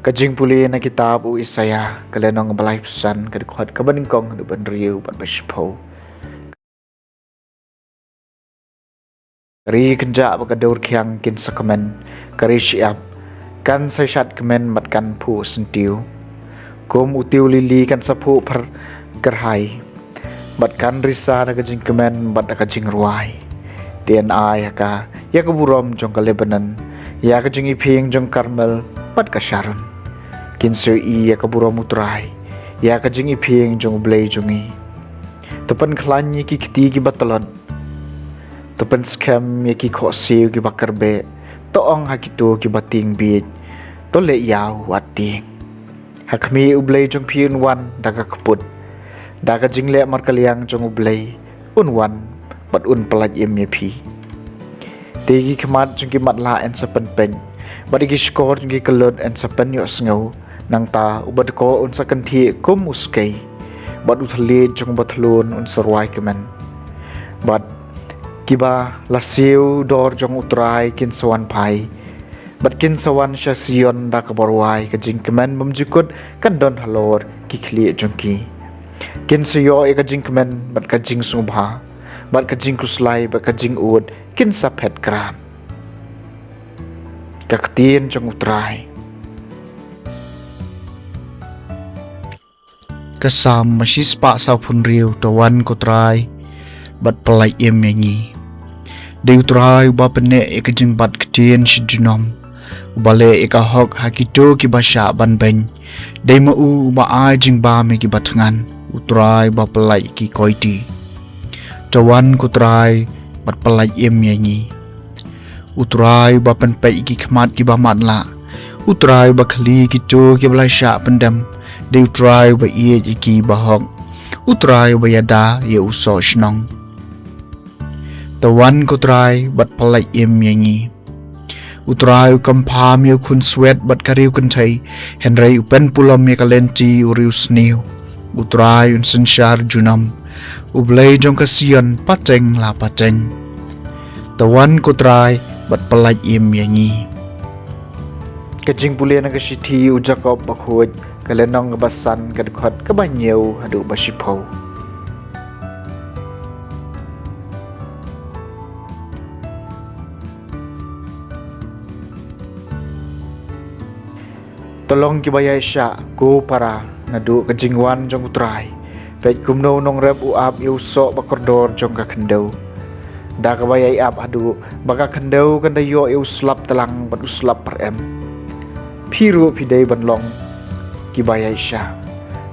Kajing puli na kitab u Isaya kalenong balay pesan kadikuhat kabaningkong du banriu ban basipo. Kari kenja bakadur kiang kin sakamen kari siap kan sayat kemen matkan pu sentiu. Kum utiu lili kan sapu per gerhai. Matkan risa na kajing kemen bat kajing ruai. TNI yaka ya keburom jong ka Lebanon ya kajing iping jong Karmel bat ka Sharon. Kinso i ya kaburom utrai ya kajing iping jong blay jongi. Tepan klanyi ki kiti ki batalon. Tepan scam ya ki khosiu ki bakarbe. Toong hakitu ki bating bid. Tole yaw wating. Hakmi ublay jong piun wan daga kaput. Daga jingle markaliang jong ublay unwan bat un pelaj im ya pi. Tegi kemat jong ki matla en sapen pen. Badigi skor jong ki kelot en sapen yo sngau. Nang ta ubad ko un sa kanthi kum uskay. Bad uthali jong bathlun un sarwai kemen. Bad kiba lasiu dor jong utrai kin sawan pai. Bad kin sawan sya sion da kabarwai kajing kemen memjukut kan don halor kikli jong ki. Kin sayo e kajing kemen bad kajing sungubha. Bad kajing kuslai bad kajing ud kin sapet kran. Kaktin jong utrai. Kasam masih spa sa punriu tawan kotrai bat pelai em yangi. De utrai ba pene ekajing bat ketien shijunom. Ubale eka hok hakito ki basha ban ben. De ma u ba ajing ba me ki batangan. Utrai ba pelai ki koiti. Tawan kotrai bat pelai em yangi. Utrai ba penpai ki khamat ki ba matla. Utrai ba khali ki to ki balai sha pendam. De utrai ba iye iki bahok. Utrai ba yada ye uso shnong. Tawan kotrai bat palai im yangi. Utrai kampam ye kun swet bat kariu kentai. Henry upen pulam ye kalenti uriu sniu. Utrai un sensyar junam. Ublay jong kasian pateng la pateng. Tawan kotrai bat palai im yangi. Kajing puli na kasiti ujakop bakhud kalenong basan kadukot kabanyaw hadu basipo. Tolong kibaya siya go para nadu kajingwan jong utray. Pet kumno nong rep uap iuso bakordor jong kakendaw. Da kabaya iap hadu baka kendaw kandayo iuslap telang bat uslap per em. Piru pidai banlong kibaya siya.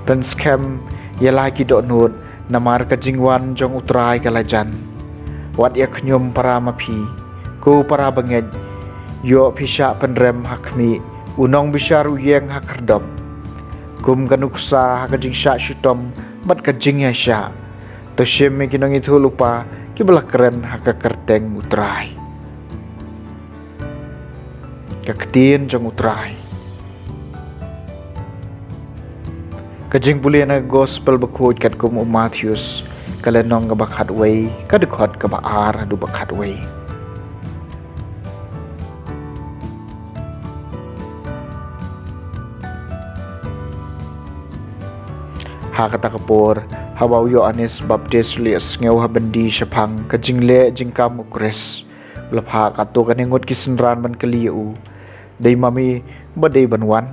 Tan scam yala ki do nut namar kajingwan jong utrai kalajan. Wat ya knyum para mapi ko para banged yo pisya penrem hakmi unong bisharu yeng hakardom. Kum kanuksa hakajing sya syutom bat kajing ya sya. Toshim kinong itu lupa kibala keren hakakerteng utrai. Kaktin jong utrai. Kajing puli na gospel bakut kat kum Matthews kalenong bakhat way kadukot kabaar adu bakhat way. Hakata kapor habaw Yohanes Baptist lias ngaw habandi syapang kajingle jingkam ukres. Lapha kato kaningot kisenran man kaliu. Day mami baday banwan.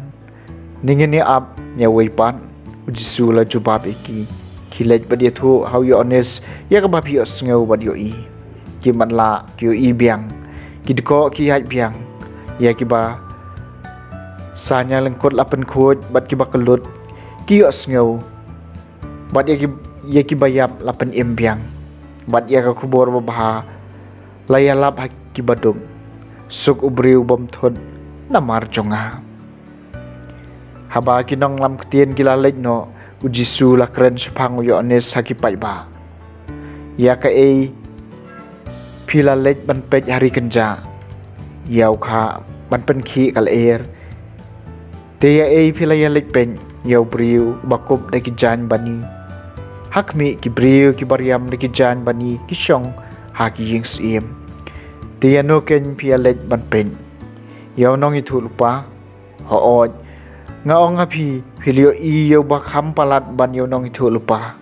Ningin ni ab nyaway pan. Ujisu la jubab iki kilej badia thu how Yohanes ya kabapi osngaw badio i. Kiman la kyo i biang kidko ki hai biang ya kiba sanya lengkot lapen khoj bat kiba kelut ki osngaw. Bat ya kibayap lapan imbiang. Bat ya kakubor babaha layalap hakibadung. Suk ubriu bom thod namar jonga. haba kinong lam ketien gila lej no ujisu la keren sepang uyo onis hakipai ba. Ya ka pila lej ban pej hari kenja. Yau kha ban pen khi kal te ya pila ya lej pen yau briu bakup de ki jan bani. Hakmi ki briu ki bariam de ki jan bani ki shong ha ki ying siem. Te ya no ken pila lej ban pen. Yau nong itu lupa ho oj nga ong api hilio yau bakham palat ban yau nong itu lupa.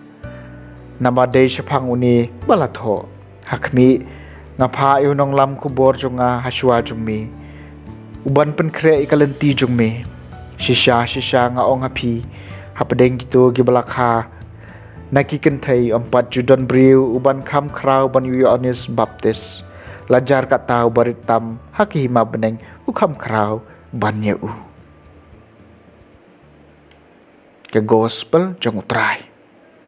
Nama de sepang uni balatho hakmi nga pha yau nong lam kubor jonga haswa jungmi. Uban pen kre ikalenti jungmi. Shisha nga ong api hapadeng gitu gibalakha nakiken thai empat judan briu uban kham krau ban yu onis baptis lajar kata baritam hakihima beneng ukham krau ban u ke gospel jong utrai.